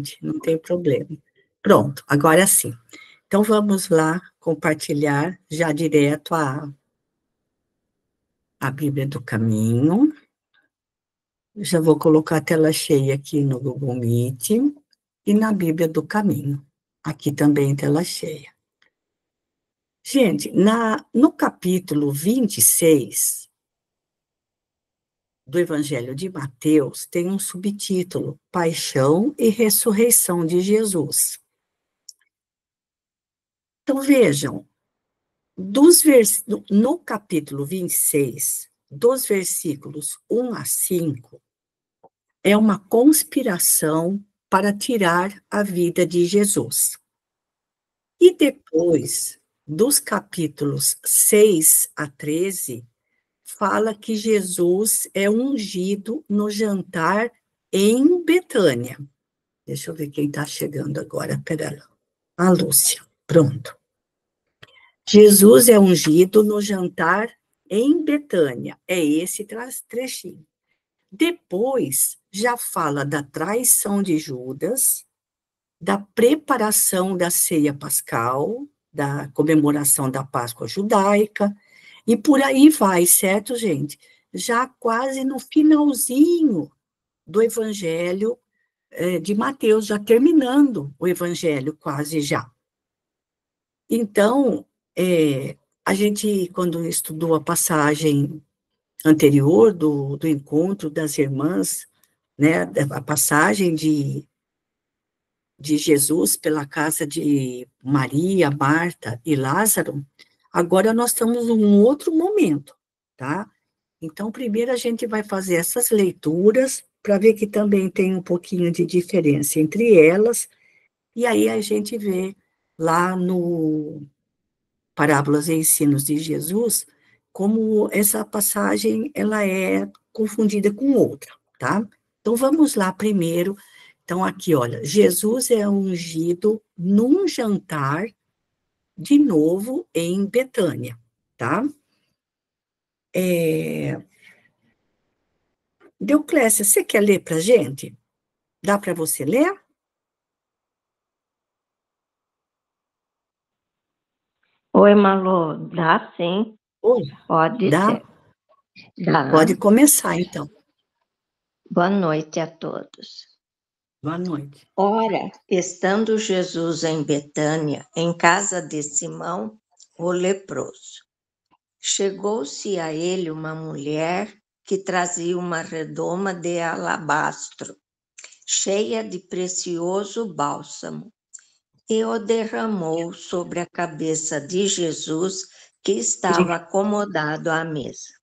gente? Não tem problema. Pronto, agora sim. Então, vamos lá compartilhar já direto a Bíblia do Caminho. Já vou colocar a tela cheia aqui no Google Meet e na Bíblia do Caminho. Aqui também tela cheia. Gente, no capítulo 26 do Evangelho de Mateus, tem um subtítulo, Paixão e Ressurreição de Jesus. Então, vejam, no capítulo 26, dos versículos 1 a 5, é uma conspiração para tirar a vida de Jesus. E depois, dos capítulos 6 a 13, fala que Jesus é ungido no jantar em Betânia. Deixa eu ver quem está chegando agora. Pera lá. A Lúcia. Pronto. Jesus é ungido no jantar em Betânia. É esse trechinho. Depois, já fala da traição de Judas, da preparação da ceia pascal, da comemoração da Páscoa judaica, e por aí vai, certo, gente? Já quase no finalzinho do Evangelho de Mateus, já terminando o Evangelho quase já. Então, a gente, quando estudou a passagem anterior do encontro das irmãs, né, a passagem de Jesus pela casa de Maria, Marta e Lázaro, agora nós estamos num outro momento, tá? Então, primeiro a gente vai fazer essas leituras para ver que também tem um pouquinho de diferença entre elas, e aí a gente vê lá no Parábolas e Ensinos de Jesus, como essa passagem ela é confundida com outra, tá? Então, vamos lá primeiro. Então, aqui, olha, Jesus é ungido num jantar, de novo, em Betânia, tá? Deoclésia, você quer ler para a gente? Dá para você ler? Oi, Malu, dá sim. Oi, Pode dá? ser. Dá. Pode começar, então. Boa noite a todos. Boa noite. Ora, estando Jesus em Betânia, em casa de Simão, o leproso, chegou-se a ele uma mulher que trazia uma redoma de alabastro, cheia de precioso bálsamo, e o derramou sobre a cabeça de Jesus, que estava acomodado à mesa.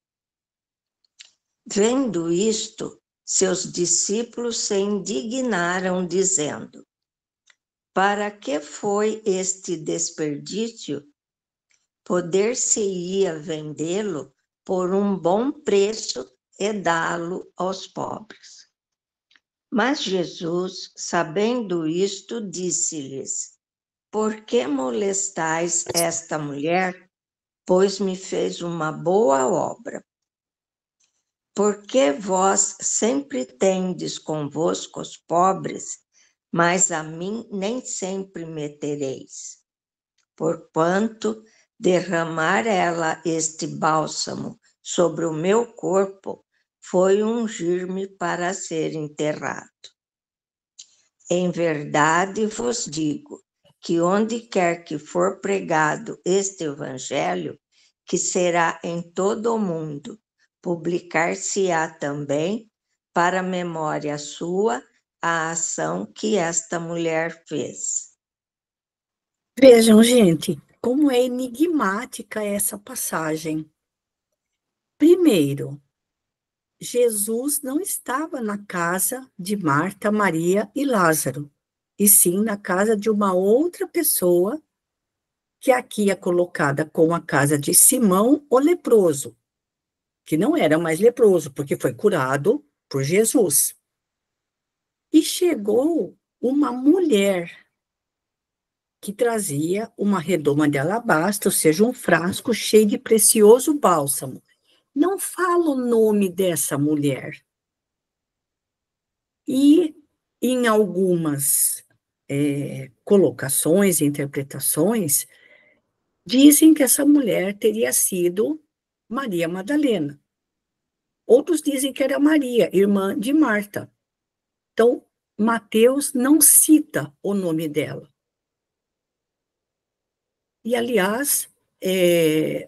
Vendo isto, seus discípulos se indignaram, dizendo: para que foi este desperdício? Poder-se-ia vendê-lo por um bom preço e dá-lo aos pobres. Mas Jesus, sabendo isto, disse-lhes: por que molestais esta mulher? Pois me fez uma boa obra. Porque vós sempre tendes convosco os pobres, mas a mim nem sempre me tereis. Porquanto derramar ela este bálsamo sobre o meu corpo foi ungir-me para ser enterrado. Em verdade vos digo que onde quer que for pregado este evangelho, que será em todo o mundo, publicar-se-á também, para memória sua, a ação que esta mulher fez. Vejam, gente, como é enigmática essa passagem. Primeiro, Jesus não estava na casa de Marta, Maria e Lázaro, e sim na casa de uma outra pessoa, que aqui é colocada com a casa de Simão, o leproso, que não era mais leproso, porque foi curado por Jesus. E chegou uma mulher que trazia uma redoma de alabastro, ou seja, um frasco cheio de precioso bálsamo. Não fala o nome dessa mulher. E Em algumas colocações, interpretações, dizem que essa mulher teria sido Maria Madalena. Outros dizem que era Maria, irmã de Marta. Então, Mateus não cita o nome dela. E, aliás,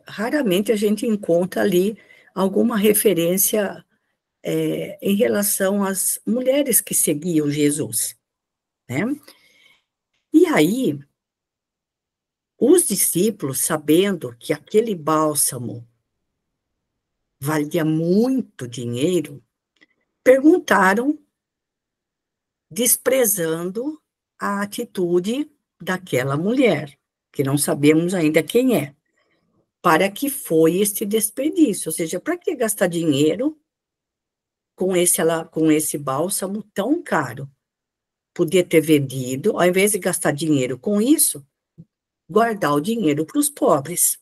raramente a gente encontra ali alguma referência em relação às mulheres que seguiam Jesus, né? E aí, os discípulos, sabendo que aquele bálsamo valia muito dinheiro, perguntaram, desprezando a atitude daquela mulher, que não sabemos ainda quem é, para que foi este desperdício, ou seja, para que gastar dinheiro com esse bálsamo tão caro? Podia ter vendido, ao invés de gastar dinheiro com isso, guardar o dinheiro para os pobres.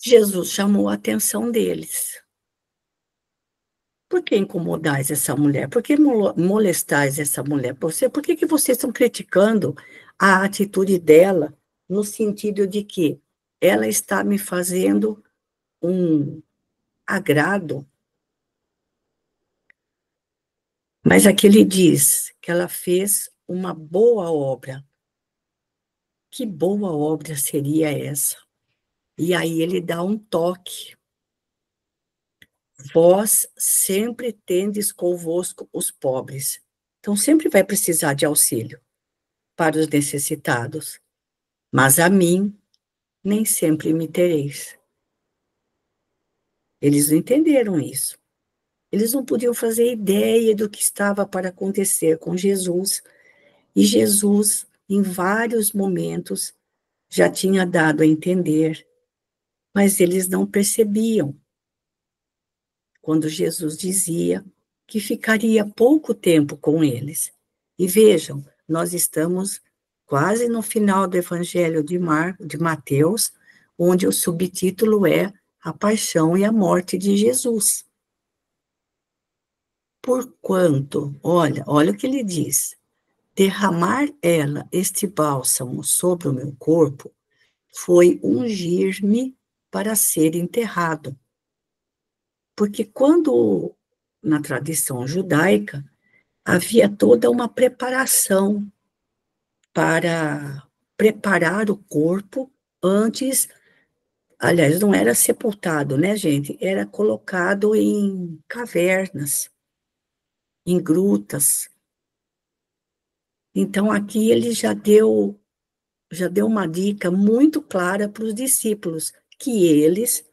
Jesus chamou a atenção deles. Por que incomodais essa mulher? Por que molestais essa mulher? Por que vocês estão criticando a atitude dela, no sentido de que ela está me fazendo um agrado? Mas aqui ele diz que ela fez uma boa obra. Que boa obra seria essa? E aí ele dá um toque. Vós sempre tendes convosco os pobres. Então sempre vai precisar de auxílio para os necessitados. Mas a mim nem sempre me tereis. Eles não entenderam isso. Eles não podiam fazer ideia do que estava para acontecer com Jesus. E Jesus, em vários momentos, já tinha dado a entender, mas eles não percebiam. Quando Jesus dizia que ficaria pouco tempo com eles. E vejam, nós estamos quase no final do Evangelho de Mateus, onde o subtítulo é A Paixão e a Morte de Jesus. Porquanto, olha o que ele diz, derramar ela este bálsamo sobre o meu corpo foi ungir-me para ser enterrado. Porque quando, na tradição judaica, havia toda uma preparação para preparar o corpo antes, aliás, não era sepultado, né, gente? Era colocado em cavernas, em grutas. Então, aqui ele já deu uma dica muito clara para os discípulos, que eles,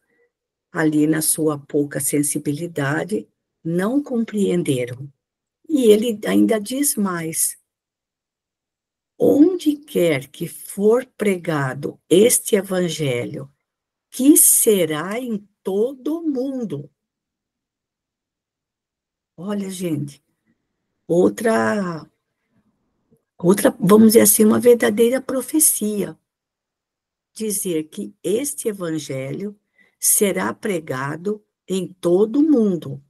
ali na sua pouca sensibilidade, não compreenderam. E ele ainda diz mais: onde quer que for pregado este evangelho, que será em todo o mundo. Olha, gente, outra, vamos dizer assim, uma verdadeira profecia. Dizer que este evangelho será pregado em todo o mundo,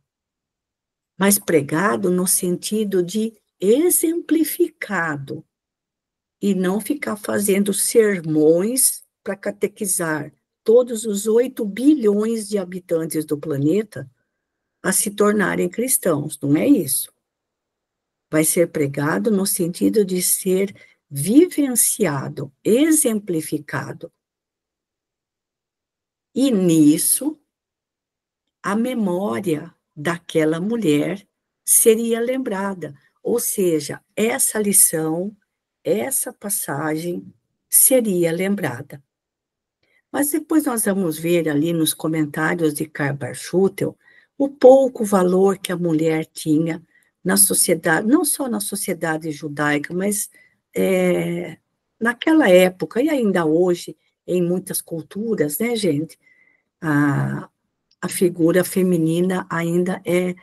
mas pregado no sentido de exemplificado, e não ficar fazendo sermões para catequizar todos os 8 bilhões de habitantes do planeta a se tornarem cristãos. Não é isso. Vai ser pregado no sentido de ser vivenciado, exemplificado. E nisso, a memória daquela mulher seria lembrada. Ou seja, essa lição, essa passagem seria lembrada. Mas depois nós vamos ver ali nos comentários de Karl Barth o pouco valor que a mulher tinha na sociedade, não só na sociedade judaica, mas naquela época, e ainda hoje, em muitas culturas, né, gente? A figura feminina ainda é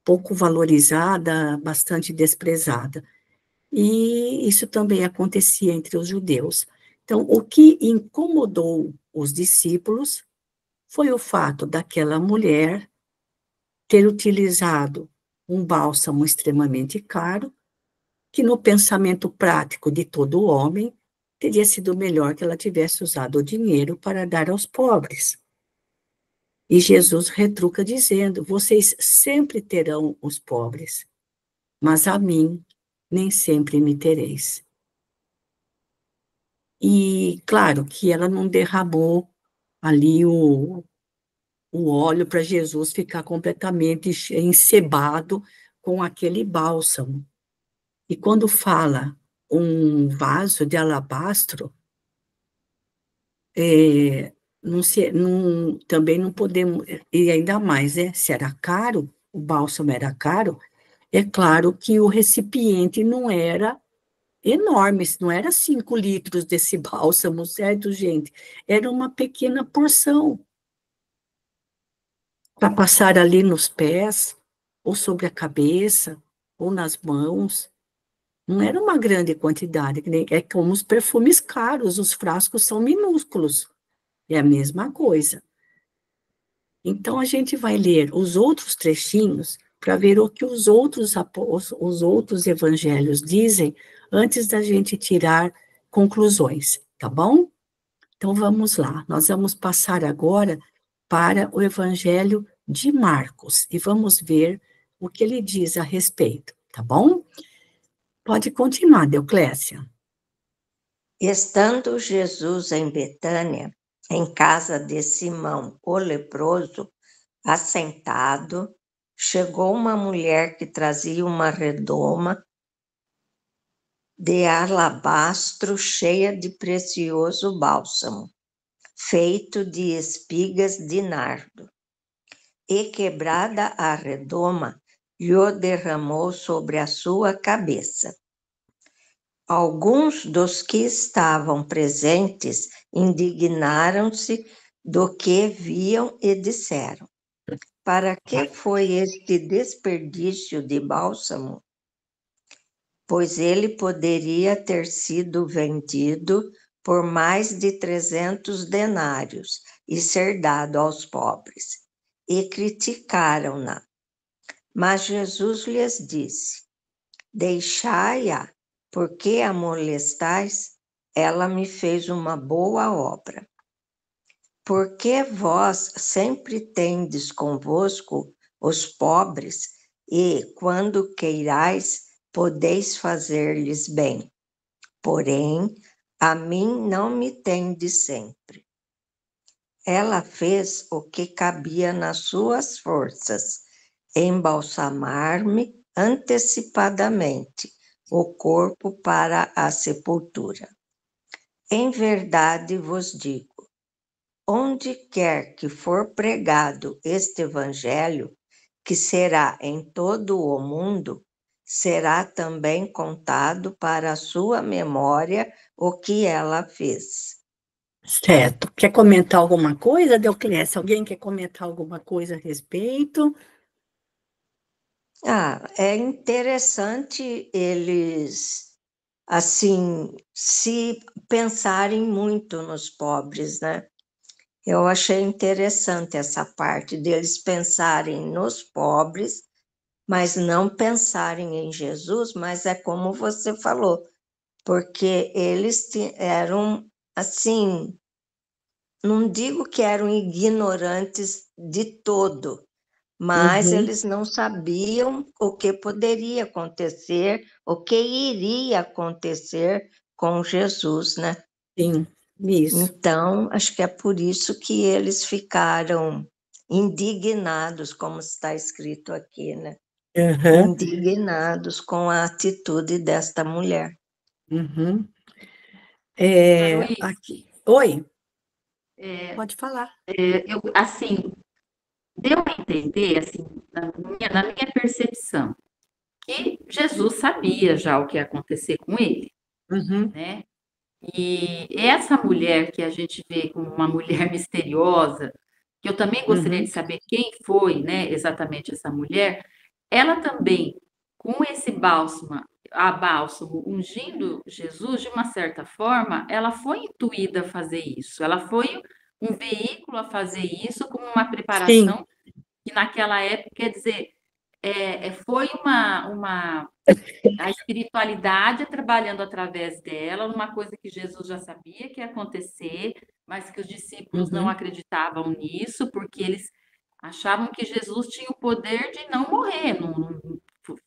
pouco valorizada, bastante desprezada. E isso também acontecia entre os judeus. Então, o que incomodou os discípulos foi o fato daquela mulher ter utilizado um bálsamo extremamente caro, que no pensamento prático de todo homem, teria sido melhor que ela tivesse usado o dinheiro para dar aos pobres. E Jesus retruca dizendo: vocês sempre terão os pobres, mas a mim nem sempre me tereis. E claro que ela não derramou ali o óleo para Jesus ficar completamente encebado com aquele bálsamo. E quando fala um vaso de alabastro, também não podemos, e ainda mais, né? Se era caro, o bálsamo era caro, é claro que o recipiente não era enorme, não era 5 litros desse bálsamo, certo, gente? Era uma pequena porção para passar ali nos pés, ou sobre a cabeça, ou nas mãos. Não era uma grande quantidade, é como os perfumes caros, os frascos são minúsculos. É a mesma coisa. Então, a gente vai ler os outros trechinhos para ver o que os outros evangelhos dizem antes da gente tirar conclusões, tá bom? Então, vamos lá. Nós vamos passar agora para o evangelho de Marcos e vamos ver o que ele diz a respeito, tá bom? Pode continuar, Deoclésia. Estando Jesus em Betânia, em casa de Simão, o leproso, assentado, chegou uma mulher que trazia uma redoma de alabastro cheia de precioso bálsamo, feito de espigas de nardo. E quebrada a redoma, lhe derramou sobre a sua cabeça. Alguns dos que estavam presentes indignaram-se do que viam e disseram: para que foi este desperdício de bálsamo? Pois ele poderia ter sido vendido por mais de 300 denários e ser dado aos pobres. E criticaram-na. Mas Jesus lhes disse: deixai-a, porque a molestais, ela me fez uma boa obra. Porque vós sempre tendes convosco os pobres, e, quando queirais, podeis fazer-lhes bem. Porém, a mim não me tendes sempre. Ela fez o que cabia nas suas forças, embalsamar-me antecipadamente o corpo para a sepultura. Em verdade vos digo, onde quer que for pregado este evangelho, que será em todo o mundo, será também contado para a sua memória o que ela fez. Certo. Quer comentar alguma coisa, Deoclésia? Alguém quer comentar alguma coisa a respeito? É interessante eles, assim, se pensarem muito nos pobres, né? Eu achei interessante essa parte deles pensarem nos pobres, mas não pensarem em Jesus, mas é como você falou, porque eles eram, assim, não digo que eram ignorantes de todo, mas Uhum, eles não sabiam o que poderia acontecer, o que iria acontecer com Jesus, né? sim, isso. Então, acho que é por isso que eles ficaram indignados, como está escrito aqui, né? Uhum, Indignados com a atitude desta mulher. uhum. Luiz, Aqui. Oi, é, pode falar. eu, assim, deu a entender, assim, na minha percepção, que Jesus sabia já o que ia acontecer com ele, Uhum, né? E essa mulher que a gente vê como uma mulher misteriosa, que eu também gostaria de uhum, saber quem foi, né, exatamente essa mulher, ela também, com esse bálsamo, a bálsamo, ungindo Jesus, de uma certa forma, ela foi intuída a fazer isso. Ela foi um veículo a fazer isso como uma sim, preparação que naquela época, quer dizer, foi a espiritualidade trabalhando através dela, uma coisa que Jesus já sabia que ia acontecer, mas que os discípulos não acreditavam nisso, porque eles achavam que Jesus tinha o poder de não morrer, não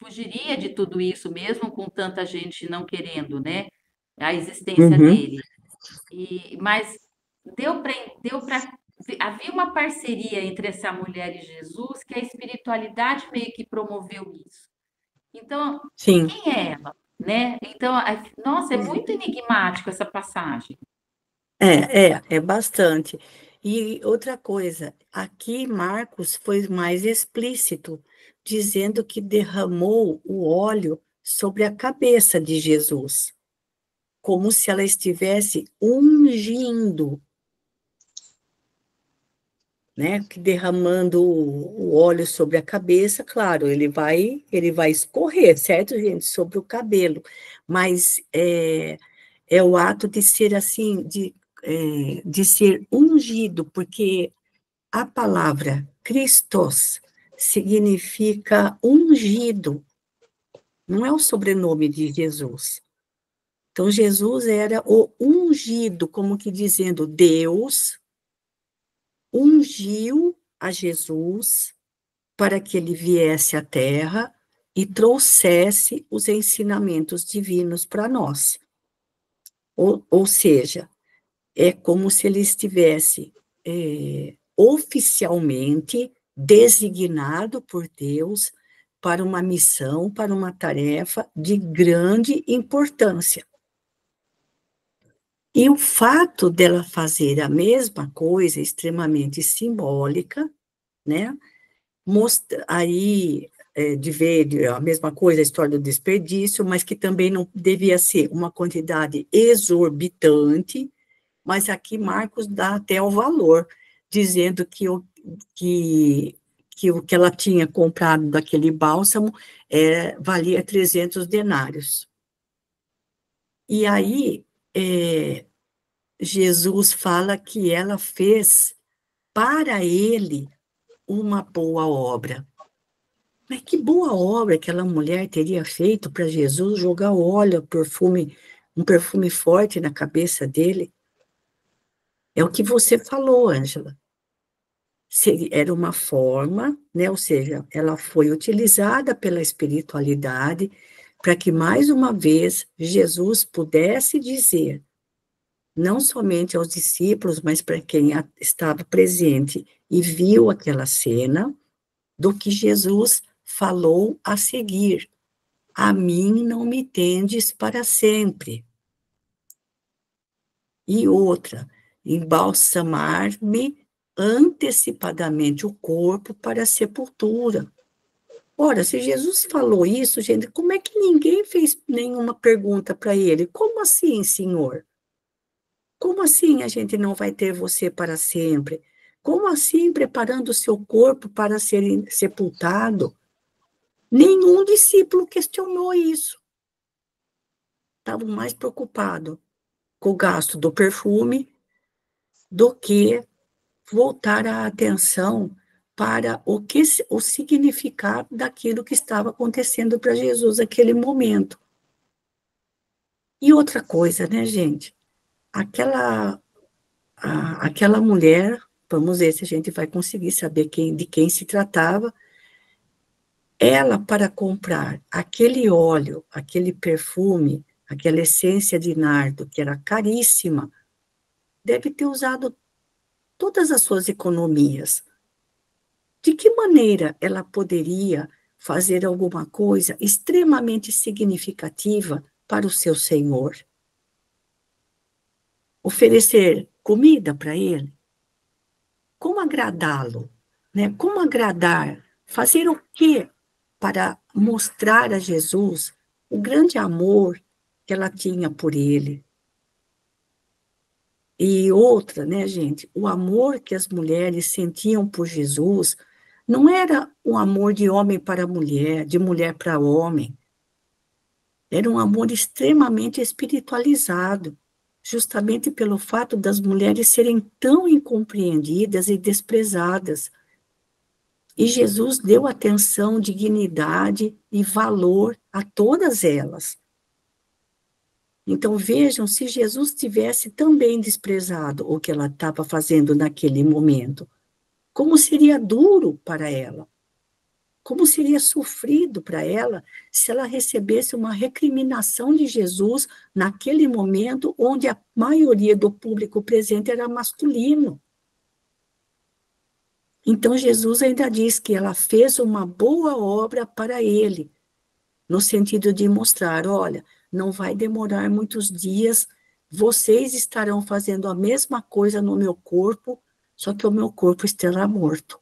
fugiria de tudo isso, mesmo com tanta gente não querendo, né, a existência Uhum. dele. Mas deu para havia uma parceria entre essa mulher e Jesus que a espiritualidade meio que promoveu isso. Então, Sim. quem é ela, né? Então, nossa, é muito enigmático essa passagem. É bastante. E outra coisa, aqui Marcos foi mais explícito, dizendo que derramou o óleo sobre a cabeça de Jesus, como se ela estivesse ungindo, né? Que derramando o óleo sobre a cabeça, claro, ele vai escorrer, certo, gente, sobre o cabelo, mas é o ato de ser assim, de ser ungido, porque a palavra Christos significa ungido, não é o sobrenome de Jesus. Então, Jesus era o ungido, como que dizendo, Deus ungiu a Jesus para que ele viesse à Terra e trouxesse os ensinamentos divinos para nós. Ou seja, é como se ele estivesse oficialmente designado por Deus para uma missão, para uma tarefa de grande importância. E o fato dela fazer a mesma coisa, extremamente simbólica, né? Aí, de ver a mesma coisa, a história do desperdício, mas que também não devia ser uma quantidade exorbitante, mas aqui Marcos dá até o valor, dizendo que o que ela tinha comprado daquele bálsamo valia 300 denários. E aí, Jesus fala que ela fez para ele uma boa obra. Mas que boa obra aquela mulher teria feito para Jesus jogar óleo, um perfume forte na cabeça dele? É o que você falou, Ângela. Era uma forma, né? Ou seja, ela foi utilizada pela espiritualidade para que, mais uma vez, Jesus pudesse dizer, não somente aos discípulos, mas para quem estava presente e viu aquela cena, do que Jesus falou a seguir. A mim não me tendes para sempre. E outra, embalsamar-me antecipadamente o corpo para a sepultura. Ora, se Jesus falou isso, gente, como é que ninguém fez nenhuma pergunta para ele? Como assim, Senhor? Como assim a gente não vai ter você para sempre? Como assim preparando o seu corpo para ser sepultado? Nenhum discípulo questionou isso. Estavam mais preocupados com o gasto do perfume do que voltar a atenção para o significado daquilo que estava acontecendo para Jesus naquele momento. E outra coisa, né, gente? Aquela mulher, vamos ver se a gente vai conseguir saber de quem se tratava, ela, para comprar aquele óleo, aquele perfume, aquela essência de nardo, que era caríssima, deve ter usado todas as suas economias. De que maneira ela poderia fazer alguma coisa extremamente significativa para o seu Senhor? Oferecer comida para ele? Como agradá-lo? Né? Como agradar? Fazer o quê para mostrar a Jesus o grande amor que ela tinha por ele? E outra, né, gente? O amor que as mulheres sentiam por Jesus não era um amor de homem para mulher, de mulher para homem. Era um amor extremamente espiritualizado, justamente pelo fato das mulheres serem tão incompreendidas e desprezadas. E Jesus deu atenção, dignidade e valor a todas elas. Então vejam, se Jesus tivesse também desprezado o que ela estava fazendo naquele momento, como seria duro para ela, como seria sofrido para ela se ela recebesse uma recriminação de Jesus naquele momento onde a maioria do público presente era masculino. Então Jesus ainda diz que ela fez uma boa obra para ele, no sentido de mostrar, olha, não vai demorar muitos dias, vocês estarão fazendo a mesma coisa no meu corpo, só que o meu corpo estará morto,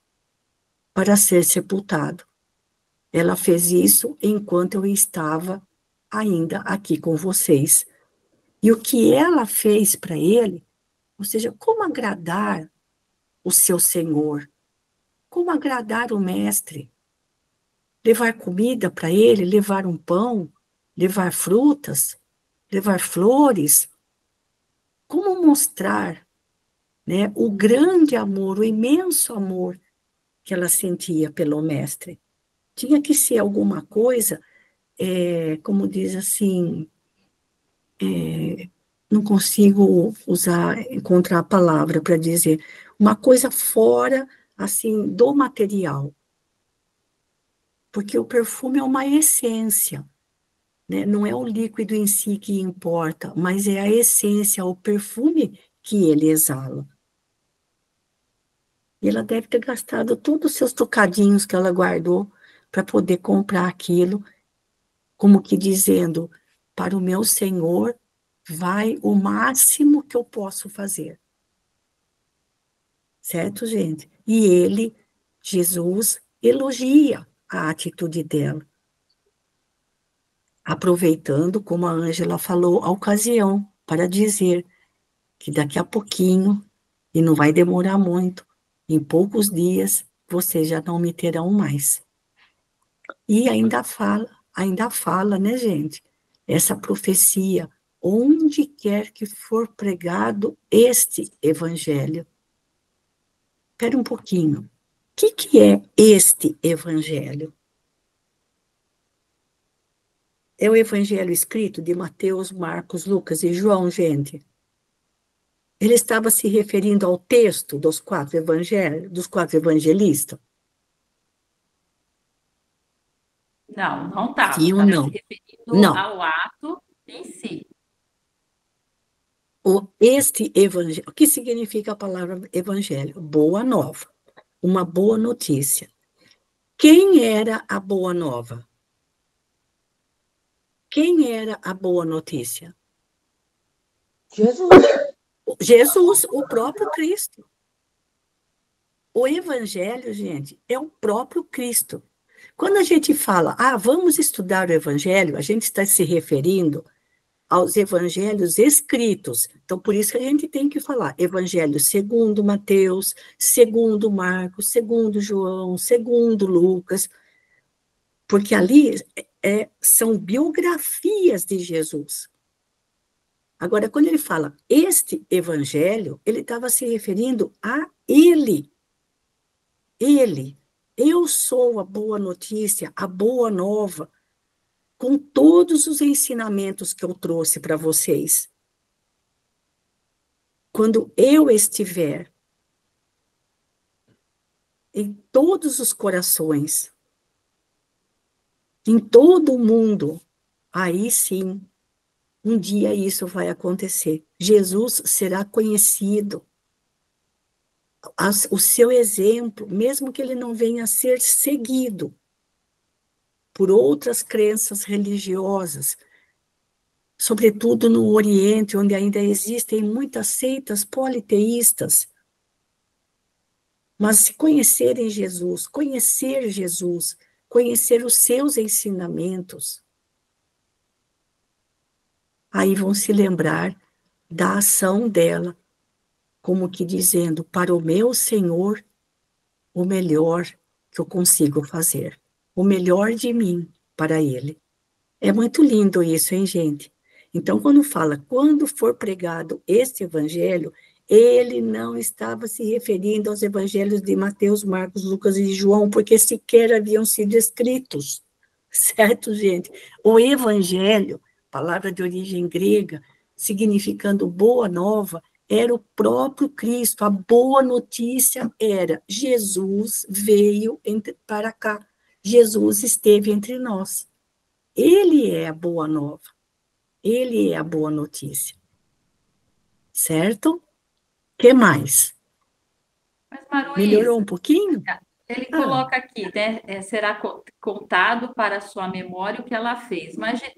para ser sepultado. Ela fez isso enquanto eu estava ainda aqui com vocês. E o que ela fez para ele, ou seja, como agradar o seu Senhor, como agradar o Mestre, levar comida para ele, levar um pão, levar frutas, levar flores, como mostrar, né, o grande amor, o imenso amor que ela sentia pelo Mestre. Tinha que ser alguma coisa, como diz assim, não consigo encontrar a palavra para dizer, uma coisa fora, assim, do material. Porque o perfume é uma essência, né? Não é o líquido em si que importa, mas é a essência, o perfume que ele exala. E ela deve ter gastado todos os seus trocadinhos que ela guardou para poder comprar aquilo, como que dizendo, para o meu Senhor vai o máximo que eu posso fazer. Certo, gente? E ele, Jesus, elogia a atitude dela, aproveitando, como a Ângela falou, a ocasião para dizer que daqui a pouquinho, e não vai demorar muito, em poucos dias, vocês já não me terão mais. E ainda fala, né, gente? Essa profecia, onde quer que for pregado este evangelho. Espera um pouquinho. O que é este evangelho? É o evangelho escrito de Mateus, Marcos, Lucas e João, gente. Ele estava se referindo ao texto dos quatro evangelhos, dos quatro evangelistas? Não, não estava. Sim ou Estava se não? referindo Não. ao ato em si. Este evangelho, o que significa a palavra evangelho? Boa nova, uma boa notícia. Quem era a boa nova? Quem era a boa notícia? Jesus. Jesus, o próprio Cristo. O evangelho, gente, é o próprio Cristo. Quando a gente fala, vamos estudar o evangelho, a gente está se referindo aos evangelhos escritos. Então, por isso que a gente tem que falar evangelho segundo Mateus, segundo Marcos, segundo João, segundo Lucas, porque ali são biografias de Jesus. Agora, quando ele fala este evangelho, ele estava se referindo a ele. Ele. Eu sou a boa notícia, a boa nova, com todos os ensinamentos que eu trouxe para vocês. Quando eu estiver em todos os corações, em todo o mundo, aí sim, um dia isso vai acontecer. Jesus será conhecido. O seu exemplo, mesmo que ele não venha a ser seguido por outras crenças religiosas, sobretudo no Oriente, onde ainda existem muitas seitas politeístas, mas se conhecerem Jesus, conhecer os seus ensinamentos, aí vão se lembrar da ação dela, como que dizendo, para o meu Senhor, o melhor que eu consigo fazer, o melhor de mim para Ele. É muito lindo isso, hein, gente? Então, quando fala, quando for pregado este evangelho, Ele não estava se referindo aos evangelhos de Mateus, Marcos, Lucas e João, porque sequer haviam sido escritos, certo, gente? O evangelho, palavra de origem grega, significando boa nova, era o próprio Cristo. A boa notícia era: Jesus veio para cá, Jesus esteve entre nós. Ele é a boa nova, ele é a boa notícia, certo? O que mais? Mas, Maruísa, Melhorou um pouquinho? ele Ah, coloca aqui, né? Será contado para a sua memória o que ela fez. Mas de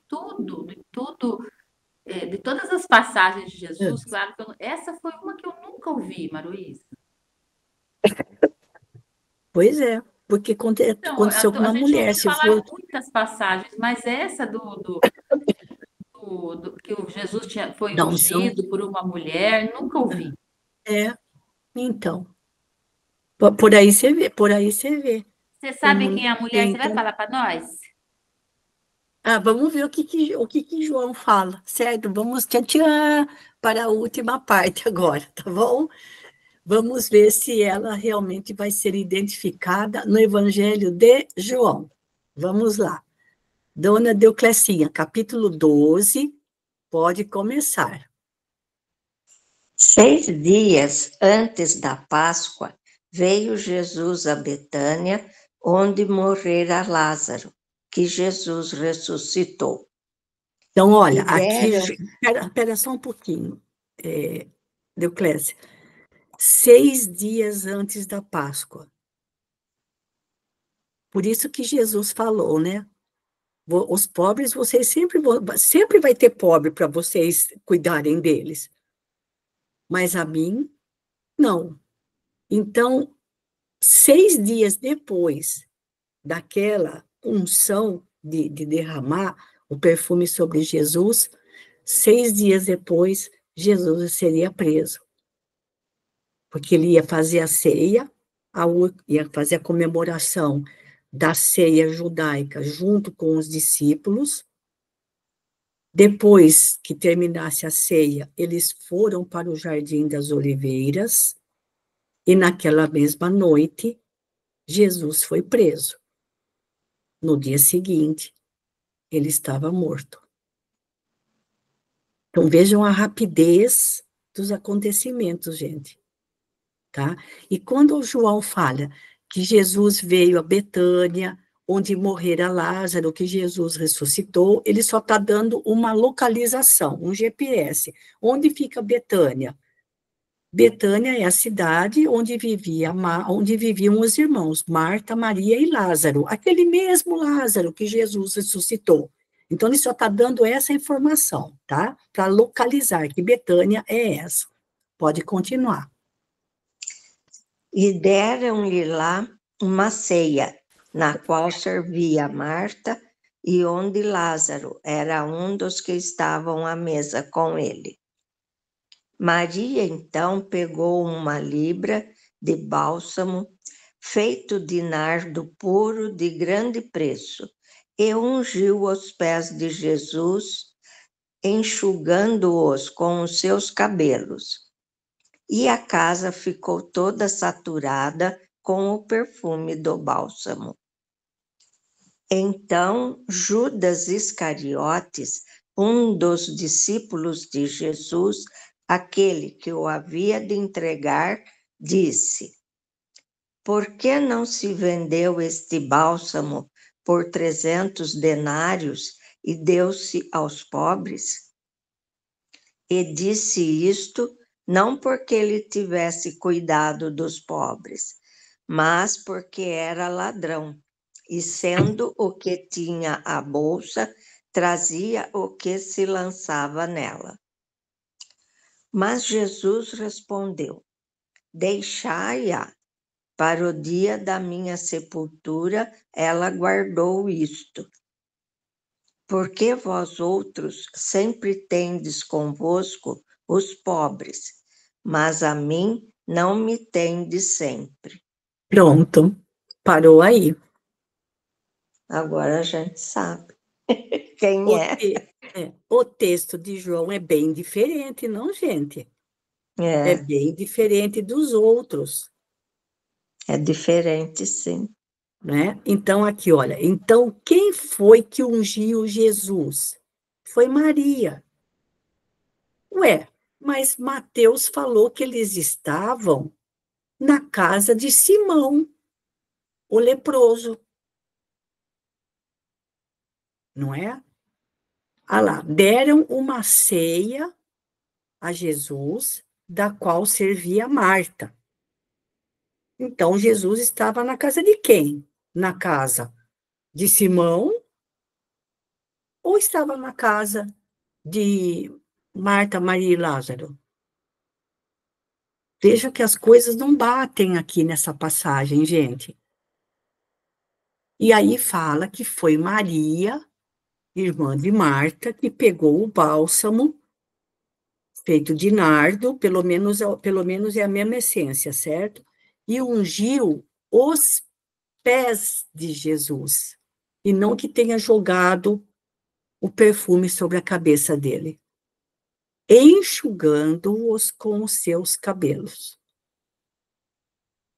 todas as passagens de ah. Jesus, claro que essa foi uma que eu nunca ouvi, Maruísa. Pois é, porque Então, aconteceu com a uma gente mulher, ouviu se falar for... muitas passagens, mas essa que o Jesus foi Da unção. ungido por uma mulher, nunca ouvi. É, então, por aí você vê, por aí você vê. Você sabe Como, quem é a mulher? Você vai então, falar para nós? vamos ver o que João fala, certo? Vamos tchan, para a última parte agora, tá bom? Vamos ver se ela realmente vai ser identificada no Evangelho de João. Vamos lá. Dona Deoclecinha, capítulo 12, pode começar. 6 dias antes da Páscoa, veio Jesus a Betânia, onde morrera Lázaro, que Jesus ressuscitou. Então, olha, E aqui, deram, espera só um pouquinho, Deoclésia. 6 dias antes da Páscoa. Por isso que Jesus falou, né? Os pobres, vocês sempre vai ter pobre para vocês cuidarem deles. Mas a mim, não. Então, 6 dias depois daquela unção de derramar o perfume sobre Jesus, 6 dias depois, Jesus seria preso. Porque ele ia fazer a ceia, ia fazer a comemoração da ceia judaica junto com os discípulos. Depois que terminasse a ceia, eles foram para o Jardim das Oliveiras, e naquela mesma noite, Jesus foi preso. No dia seguinte, ele estava morto. Então, vejam a rapidez dos acontecimentos, gente. Tá? E quando o João fala que Jesus veio a Betânia, onde morrera Lázaro, que Jesus ressuscitou, ele só está dando uma localização, um GPS. Onde fica Betânia? Betânia é a cidade onde viviam os irmãos, Marta, Maria e Lázaro, aquele mesmo Lázaro que Jesus ressuscitou. Então, ele só está dando essa informação, tá? Para localizar que Betânia é essa. Pode continuar. e deram-lhe lá uma ceia, na qual servia Marta, e onde Lázaro era um dos que estavam à mesa com ele. Maria, então, pegou uma libra de bálsamo, feito de nardo puro de grande preço, e ungiu os pés de Jesus, enxugando-os com os seus cabelos. E a casa ficou toda saturada com o perfume do bálsamo. Então Judas Iscariotes, um dos discípulos de Jesus, aquele que o havia de entregar, disse: Por que não se vendeu este bálsamo por 300 denários e deu-se aos pobres? E disse isto não porque ele tivesse cuidado dos pobres, mas porque era ladrão, e sendo o que tinha a bolsa, trazia o que se lançava nela. Mas Jesus respondeu: Deixai-a, para o dia da minha sepultura ela guardou isto. Porque vós outros sempre tendes convosco os pobres, mas a mim não me tendes sempre. Pronto, parou aí. Agora a gente sabe quem O, é. te- o texto de João é bem diferente, não, gente? É bem diferente dos outros, É diferente, sim. né? Então, aqui, olha. Então, quem foi que ungiu Jesus? Foi Maria. Ué, mas Mateus falou que eles estavam na casa de Simão, o leproso, não é? Ah lá, deram uma ceia a Jesus, da qual servia Marta. Então, Jesus estava na casa de quem? Na casa de Simão ou estava na casa de Marta, Maria e Lázaro? Veja que as coisas não batem aqui nessa passagem, gente. E aí fala que foi Maria, irmã de Marta, que pegou o bálsamo feito de nardo, pelo menos é a mesma essência, certo? E ungiu os pés de Jesus, e não que tenha jogado o perfume sobre a cabeça dele, enxugando-os com os seus cabelos.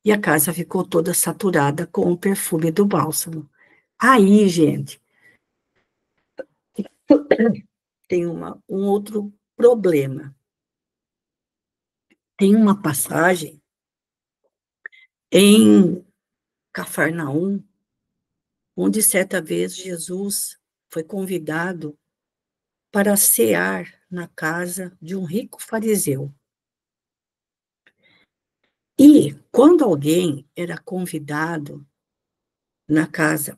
E a casa ficou toda saturada com o perfume do bálsamo. Aí, gente, tem um outro problema. Tem uma passagem em Cafarnaum, onde certa vez Jesus foi convidado para cear na casa de um rico fariseu. E quando alguém era convidado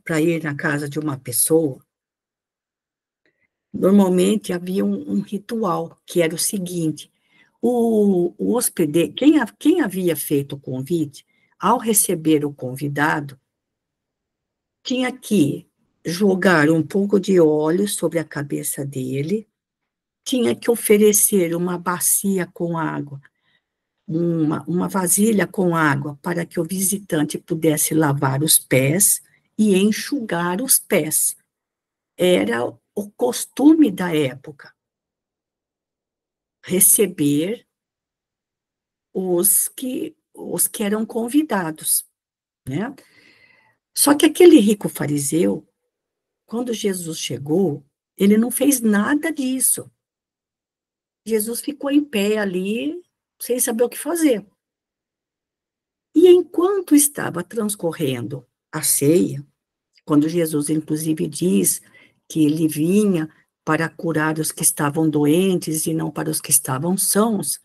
para ir na casa de uma pessoa, normalmente havia um ritual, que era o seguinte: o hospedeiro, quem havia feito o convite, ao receber o convidado, tinha que jogar um pouco de óleo sobre a cabeça dele, tinha que oferecer uma bacia com água, uma vasilha com água, para que o visitante pudesse lavar os pés e enxugar os pés. Era o costume da época, receber os que eram convidados, né? Só que aquele rico fariseu, quando Jesus chegou, ele não fez nada disso. Jesus ficou em pé ali, sem saber o que fazer. E enquanto estava transcorrendo a ceia, quando Jesus, inclusive, diz que ele vinha para curar os que estavam doentes e não para os que estavam sãos,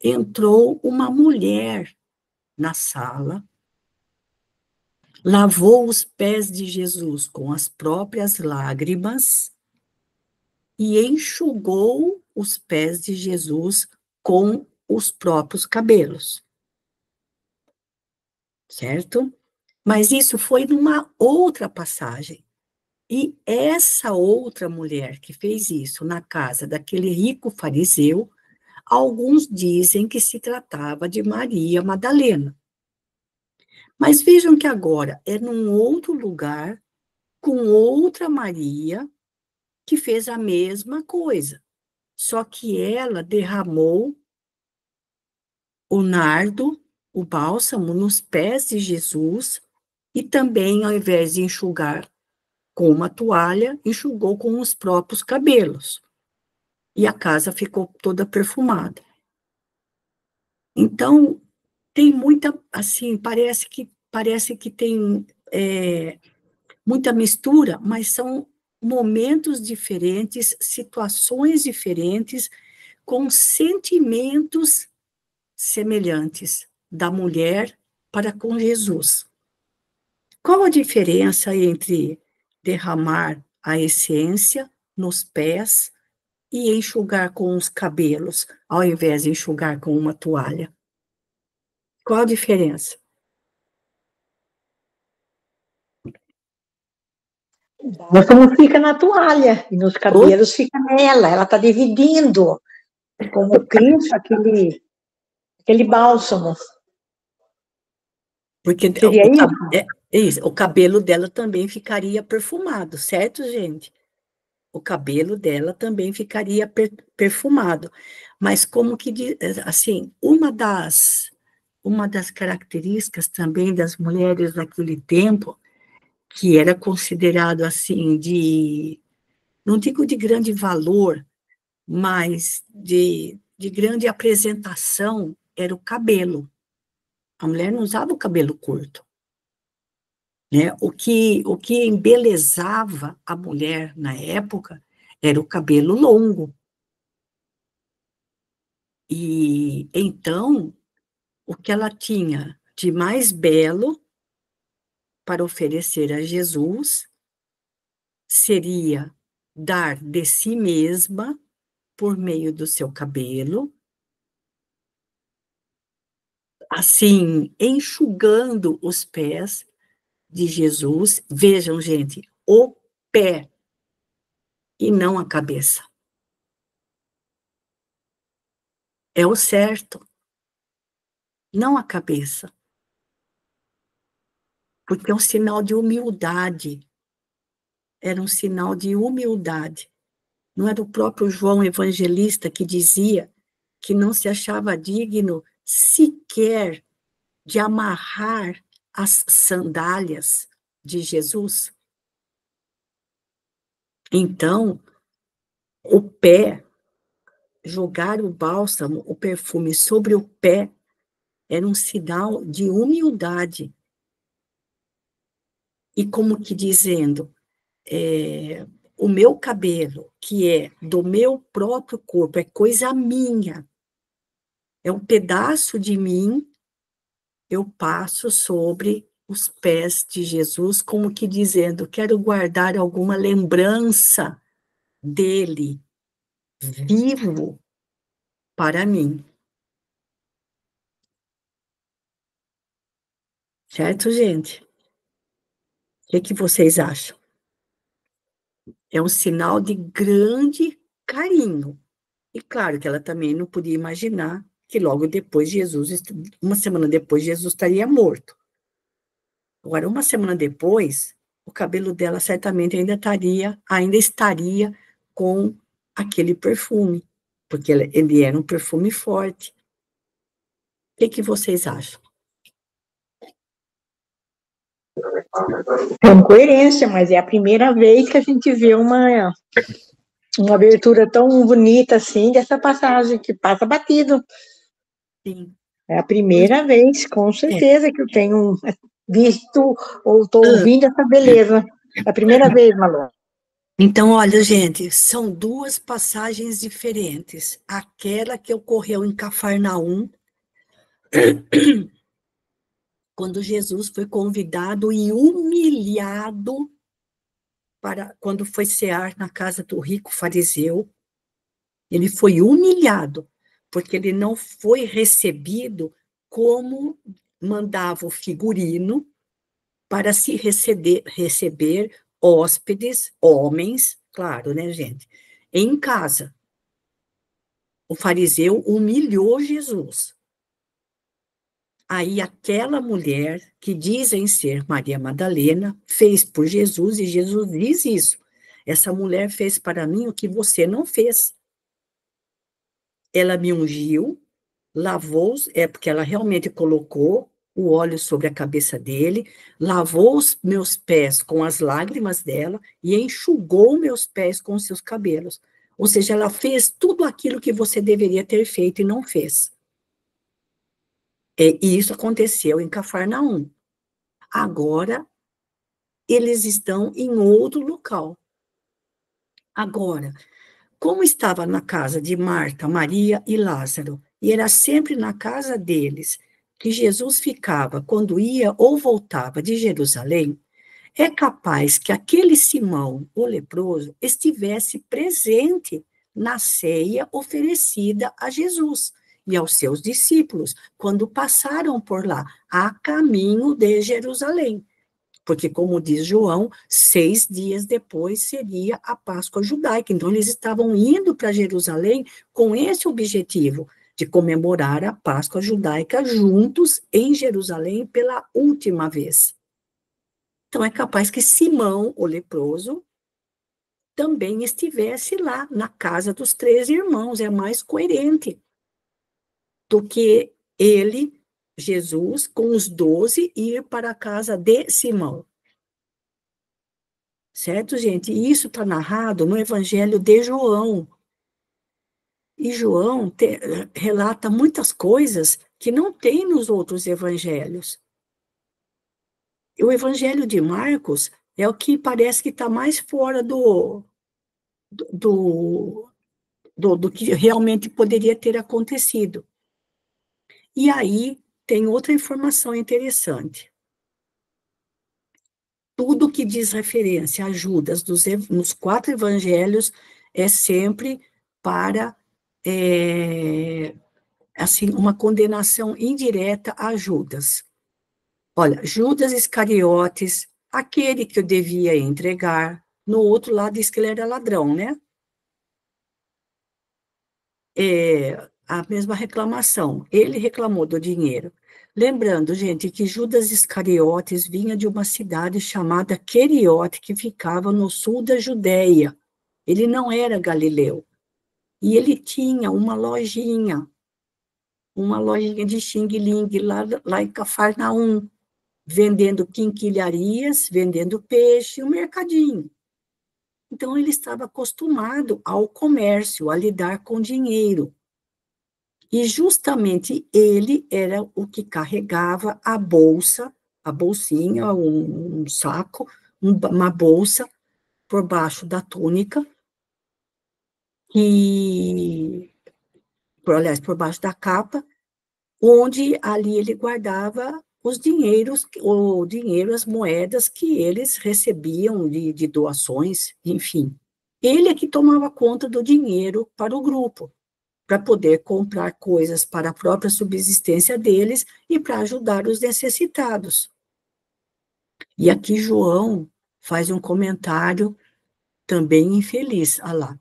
entrou uma mulher na sala, lavou os pés de Jesus com as próprias lágrimas e enxugou os pés de Jesus com os próprios cabelos. Certo? Mas isso foi numa outra passagem. E essa outra mulher que fez isso na casa daquele rico fariseu, alguns dizem que se tratava de Maria Madalena. Mas vejam que agora é num outro lugar, com outra Maria, que fez a mesma coisa. Só que ela derramou o nardo, o bálsamo, nos pés de Jesus e também, ao invés de enxugar com uma toalha, enxugou com os próprios cabelos. E a casa ficou toda perfumada. Então, tem muita, assim, parece que tem muita mistura, mas são momentos diferentes, situações diferentes, com sentimentos semelhantes da mulher para com Jesus. Qual a diferença entre derramar a essência nos pés e enxugar com os cabelos, ao invés de enxugar com uma toalha? Qual a diferença? O bálsamo fica na toalha e nos Oi? cabelos fica nela. Ela está dividindo como Cristo aquele bálsamo. Porque Seria isso? é isso, o cabelo dela também ficaria perfumado, certo, gente? o cabelo dela também ficaria perfumado. Mas como que, assim, uma das características também das mulheres daquele tempo, que era considerado, assim, não digo de grande valor, mas de grande apresentação, era o cabelo. A mulher não usava o cabelo curto, né? O que embelezava a mulher na época era o cabelo longo. E então, o que ela tinha de mais belo para oferecer a Jesus seria dar de si mesma por meio do seu cabelo, assim, enxugando os pés de Jesus. Vejam, gente, o pé e não a cabeça. É o certo, não a cabeça, porque é um sinal de humildade. Era um sinal de humildade. Não era o próprio João Evangelista que dizia que não se achava digno sequer de amarrar as sandálias de Jesus? Então, o pé, jogar o bálsamo, o perfume sobre o pé, era um sinal de humildade. E como que dizendo, o meu cabelo, que é do meu próprio corpo, é coisa minha, é um pedaço de mim, eu passo sobre os pés de Jesus, como que dizendo, quero guardar alguma lembrança dele vivo para mim. Certo, gente? O que vocês acham? É um sinal de grande carinho. E claro que ela também não podia imaginar que logo depois uma semana depois, Jesus estaria morto. Agora, uma semana depois, o cabelo dela certamente ainda estaria com aquele perfume, porque ele era um perfume forte. O que vocês acham? Com coerência, mas é a primeira vez que a gente vê uma abertura tão bonita assim dessa passagem, que passa batido. Sim. É a primeira vez, com certeza, que eu tenho visto ou estou ouvindo essa beleza. É a primeira vez, Malu. Então, olha, gente, são duas passagens diferentes. Aquela que ocorreu em Cafarnaum, quando Jesus foi convidado e humilhado quando foi cear na casa do rico fariseu. Ele foi humilhado, porque ele não foi recebido como mandava o figurino para se receber hóspedes, homens, claro, né, gente, em casa. O fariseu humilhou Jesus. Aí aquela mulher, que dizem ser Maria Madalena, fez por Jesus, e Jesus diz isso. Essa mulher fez para mim o que você não fez. Ela me ungiu, lavou, porque ela realmente colocou o óleo sobre a cabeça dele, lavou os meus pés com as lágrimas dela e enxugou meus pés com os seus cabelos. Ou seja, ela fez tudo aquilo que você deveria ter feito e não fez. E isso aconteceu em Cafarnaum. Agora, eles estão em outro local. Agora, como estava na casa de Marta, Maria e Lázaro, e era sempre na casa deles que Jesus ficava quando ia ou voltava de Jerusalém, é capaz que aquele Simão, o leproso, estivesse presente na ceia oferecida a Jesus e aos seus discípulos, quando passaram por lá, a caminho de Jerusalém. Porque, como diz João, 6 dias depois seria a Páscoa judaica. Então, eles estavam indo para Jerusalém com esse objetivo, de comemorar a Páscoa judaica juntos em Jerusalém pela última vez. Então, é capaz que Simão, o leproso, também estivesse lá na casa dos 13 irmãos. É mais coerente do que ele, Jesus, com os 12, ir para a casa de Simão. Certo, gente? E isso está narrado no Evangelho de João. E João relata muitas coisas que não tem nos outros evangelhos. O Evangelho de Marcos é o que parece que está mais fora do que realmente poderia ter acontecido. E aí tem outra informação interessante. Tudo que diz referência a Judas nos 4 evangelhos é sempre para assim, uma condenação indireta a Judas. Olha, Judas Iscariotes, aquele que eu devia entregar. No outro lado diz que ele era ladrão, né? A mesma reclamação. Ele reclamou do dinheiro. Lembrando, gente, que Judas Iscariotes vinha de uma cidade chamada Queriote, que ficava no sul da Judéia. Ele não era galileu. E ele tinha uma lojinha de xing-ling lá em Cafarnaum, vendendo quinquilharias, vendendo peixe, um mercadinho. Então, ele estava acostumado ao comércio, a lidar com dinheiro. E justamente ele era o que carregava a bolsa, a bolsinha, um saco, uma bolsa por baixo da túnica, aliás, por baixo da capa, onde ali ele guardava os dinheiros, as moedas que eles recebiam de doações, enfim. Ele é que tomava conta do dinheiro para o grupo, para poder comprar coisas para a própria subsistência deles e para ajudar os necessitados. E aqui João faz um comentário também infeliz, olha lá.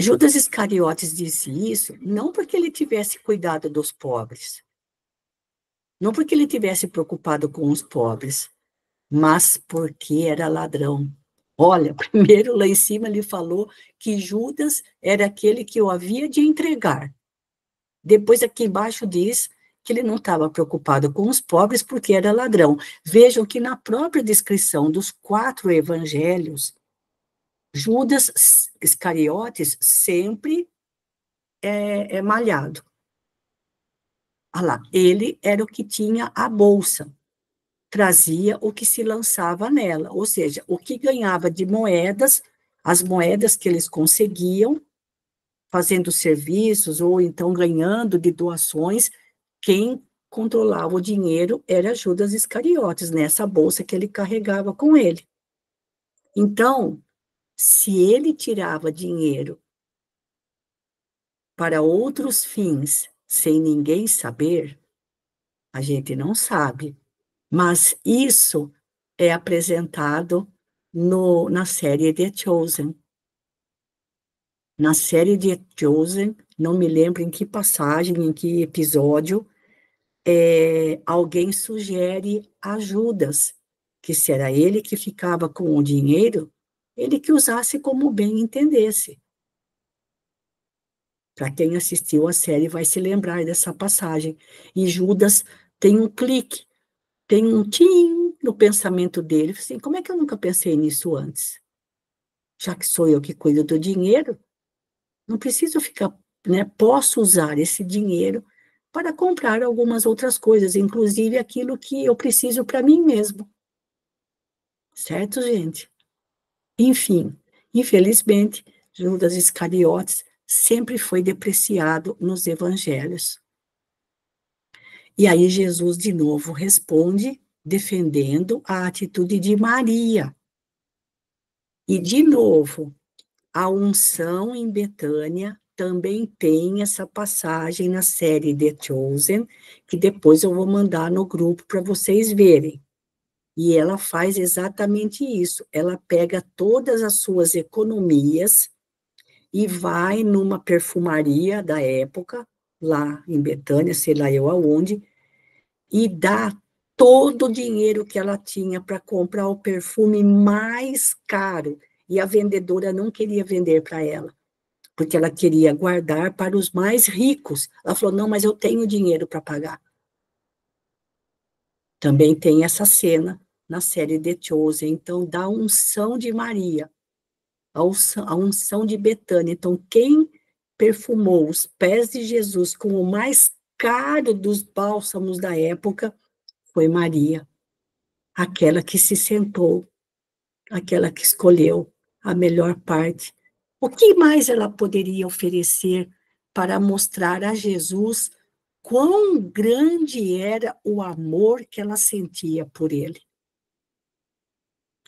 Judas Iscariotes disse isso não porque ele tivesse cuidado dos pobres, não porque ele tivesse preocupado com os pobres, mas porque era ladrão. Olha, primeiro lá em cima ele falou que Judas era aquele que o havia de entregar. Depois aqui embaixo diz que ele não estava preocupado com os pobres porque era ladrão. Vejam que na própria descrição dos 4 evangelhos, Judas Iscariotes sempre é malhado. Olha lá, ele era o que tinha a bolsa, trazia o que se lançava nela, ou seja, o que ganhava de moedas, as moedas que eles conseguiam, fazendo serviços ou então ganhando de doações, quem controlava o dinheiro era Judas Iscariotes, nessa bolsa que ele carregava com ele. Então, se ele tirava dinheiro para outros fins, sem ninguém saber, a gente não sabe. Mas isso é apresentado na série The Chosen. Na série The Chosen, não me lembro em que passagem, em que episódio, alguém sugere a Judas, que se era ele que ficava com o dinheiro, ele que usasse como bem entendesse. Para quem assistiu a série vai se lembrar dessa passagem. E Judas tem um clique, tem um tim no pensamento dele. Assim, como é que eu nunca pensei nisso antes? Já que sou eu que cuido do dinheiro, não preciso ficar, né? Posso usar esse dinheiro para comprar algumas outras coisas, inclusive aquilo que eu preciso para mim mesmo. Certo, gente? Enfim, infelizmente, Judas Iscariotes sempre foi depreciado nos evangelhos. E aí Jesus, de novo, responde defendendo a atitude de Maria. E, de novo, a unção em Betânia também tem essa passagem na série The Chosen, que depois eu vou mandar no grupo para vocês verem. E ela faz exatamente isso. Ela pega todas as suas economias e vai numa perfumaria da época, lá em Betânia, sei lá eu aonde, e dá todo o dinheiro que ela tinha para comprar o perfume mais caro, e a vendedora não queria vender para ela, porque ela queria guardar para os mais ricos. Ela falou, não, mas eu tenho dinheiro para pagar. Também tem essa cena na série The Chosen, então, da unção de Maria, a unção de Betânia. Então, quem perfumou os pés de Jesus com o mais caro dos bálsamos da época foi Maria, aquela que se sentou, aquela que escolheu a melhor parte. O que mais ela poderia oferecer para mostrar a Jesus quão grande era o amor que ela sentia por ele?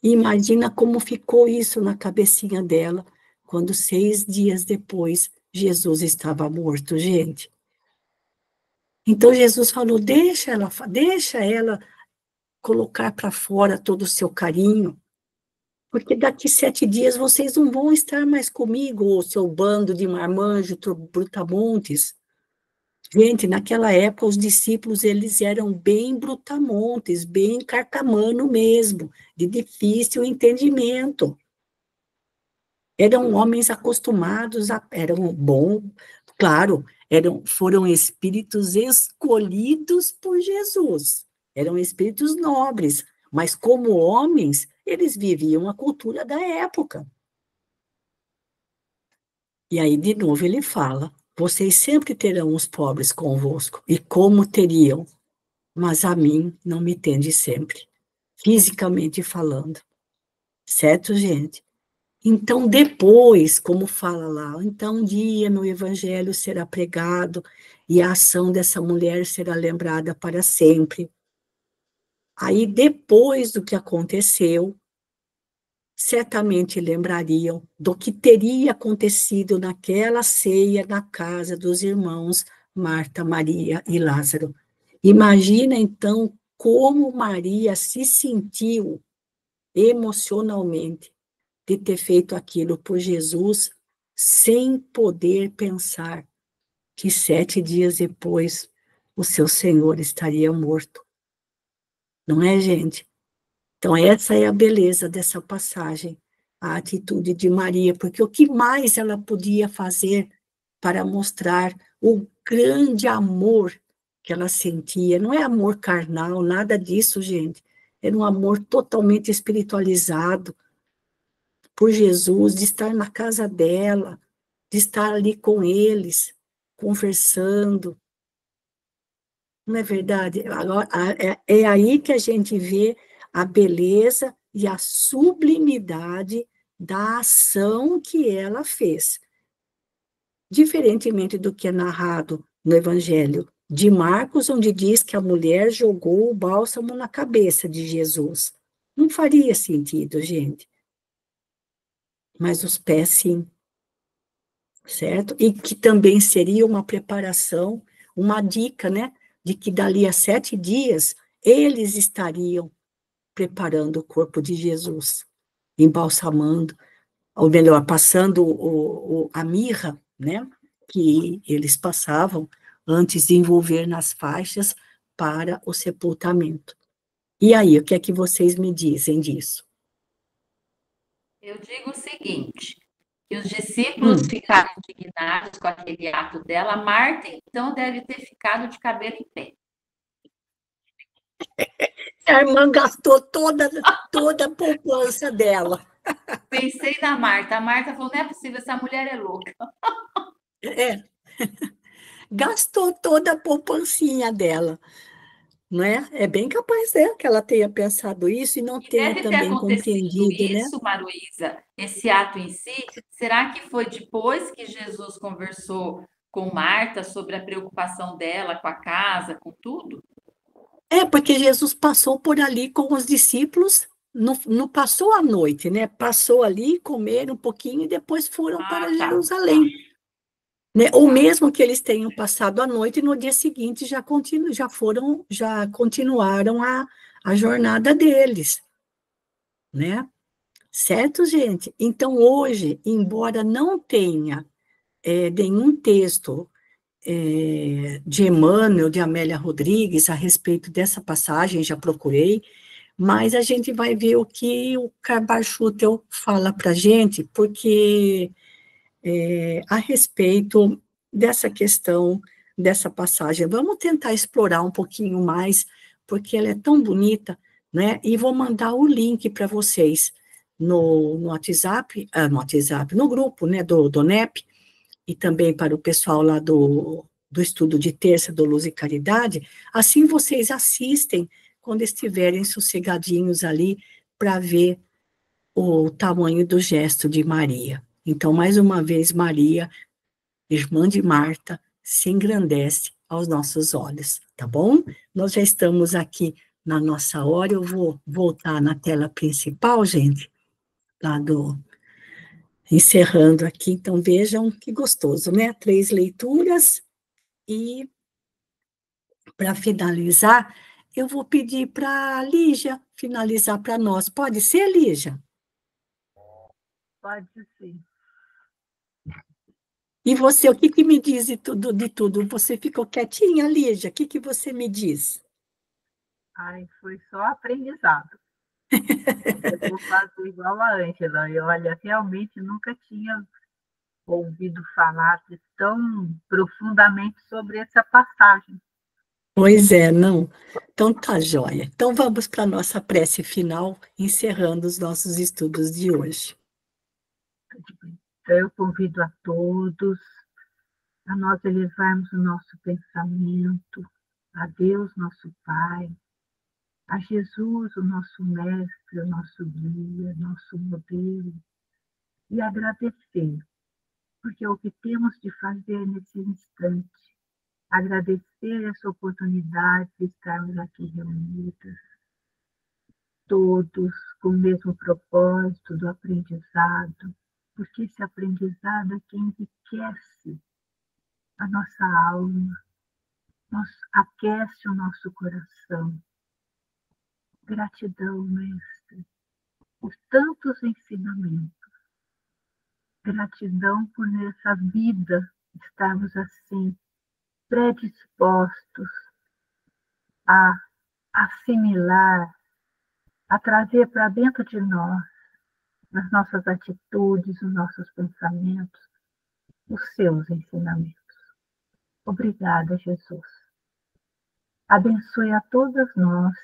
E imagina como ficou isso na cabecinha dela, quando 6 dias depois Jesus estava morto, gente. Então Jesus falou, deixa ela colocar para fora todo o seu carinho, porque daqui 7 dias vocês não vão estar mais comigo, o seu bando de marmanjo, brutamontes. Gente, naquela época os discípulos, eles eram bem brutamontes, bem carcamano mesmo, de difícil entendimento. Eram homens acostumados, eram bons, claro, foram espíritos escolhidos por Jesus, eram espíritos nobres, mas como homens, eles viviam a cultura da época. E aí, de novo, ele fala, vocês sempre terão os pobres convosco, e como teriam, mas a mim não me tende sempre, fisicamente falando. Certo, gente? Então, depois, como fala lá, então um dia meu evangelho será pregado e a ação dessa mulher será lembrada para sempre. Aí, depois do que aconteceu, certamente lembrariam do que teria acontecido naquela ceia na casa dos irmãos Marta, Maria e Lázaro. Imagina, então, como Maria se sentiu emocionalmente de ter feito aquilo por Jesus, sem poder pensar que 7 dias depois o seu Senhor estaria morto. Não é, gente? Então, essa é a beleza dessa passagem, a atitude de Maria, porque o que mais ela podia fazer para mostrar o grande amor que ela sentia? Não é amor carnal, nada disso, gente. Era um amor totalmente espiritualizado por Jesus, de estar na casa dela, de estar ali com eles, conversando. Não é verdade? Agora, é aí que a gente vê a beleza e a sublimidade da ação que ela fez. Diferentemente do que é narrado no Evangelho de Marcos, onde diz que a mulher jogou o bálsamo na cabeça de Jesus. Não faria sentido, gente. Mas os pés, sim. Certo? E que também seria uma preparação, uma dica, né? De que dali a 7 dias, eles estariam preparando o corpo de Jesus, embalsamando, ou melhor, passando a mirra, né? Que eles passavam antes de envolver nas faixas para o sepultamento. E aí, o que é que vocês me dizem disso? Eu digo o seguinte, que os discípulos ficaram indignados com aquele ato dela, Marta, então, deve ter ficado de cabelo em pé. A irmã gastou toda a poupança dela. Pensei na Marta. A Marta falou, não é possível, essa mulher é louca. É. Gastou toda a poupancinha dela, não é? É bem capaz que ela tenha pensado isso e não tenha Deve ter também acontecido compreendido, né? isso, Maruísa, esse ato em si. Será que foi depois que Jesus conversou com Marta sobre a preocupação dela com a casa, com tudo? É, porque Jesus passou por ali com os discípulos, não passou a noite, né? Passou ali, comeram um pouquinho e depois foram para Tá. Jerusalém. Né? Ou mesmo que eles tenham passado a noite e no dia seguinte já continuaram a jornada deles, né? Certo, gente? Então, hoje, embora não tenha nenhum texto de Emmanuel, de Amélia Rodrigues, a respeito dessa passagem, já procurei, mas a gente vai ver o que o Karl Schutel fala para a gente, porque a respeito dessa questão, dessa passagem, vamos tentar explorar um pouquinho mais, porque ela é tão bonita, né? E vou mandar o link para vocês no WhatsApp, no grupo, né, do NEP, e também para o pessoal lá do estudo de terça do Luz e Caridade, assim vocês assistem quando estiverem sossegadinhos ali para ver o tamanho do gesto de Maria. Então, mais uma vez, Maria, irmã de Marta, se engrandece aos nossos olhos, tá bom? Nós já estamos aqui na nossa hora, eu vou voltar na tela principal, gente, lá encerrando aqui, então vejam que gostoso, né? 3 leituras e, para finalizar, eu vou pedir para a Lígia finalizar para nós. Pode ser, Lígia? Pode sim. E você, o que me diz de tudo? Você ficou quietinha, Lígia? O que você me diz? Ai, foi só aprendizado. Eu vou fazer igual a Ângela. E olha, realmente nunca tinha ouvido falar tão profundamente sobre essa passagem. Pois é, não. Então tá joia. Então vamos para a nossa prece final, encerrando os nossos estudos de hoje. Então, eu convido a todos a nós elevarmos o nosso pensamento a Deus, nosso Pai, a Jesus, o nosso mestre, o nosso guia, nosso modelo, e agradecer, porque é o que temos de fazer nesse instante, agradecer essa oportunidade de estarmos aqui reunidos, todos com o mesmo propósito do aprendizado, porque esse aprendizado é que enriquece a nossa alma, aquece o nosso coração. Gratidão, Mestre, por tantos ensinamentos. Gratidão por nessa vida estarmos assim, predispostos a assimilar, a trazer para dentro de nós, nas nossas atitudes, nos nossos pensamentos, os seus ensinamentos. Obrigada, Jesus. Abençoe a todas nós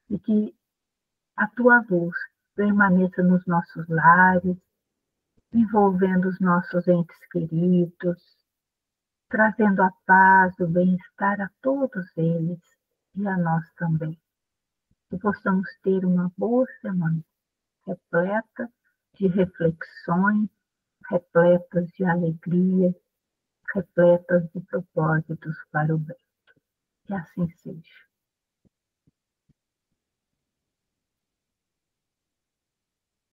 e que a tua luz permaneça nos nossos lares, envolvendo os nossos entes queridos, trazendo a paz, o bem-estar a todos eles e a nós também. Que possamos ter uma boa semana, repleta de reflexões, repletas de alegria, repletas de propósitos para o bem. Que assim seja.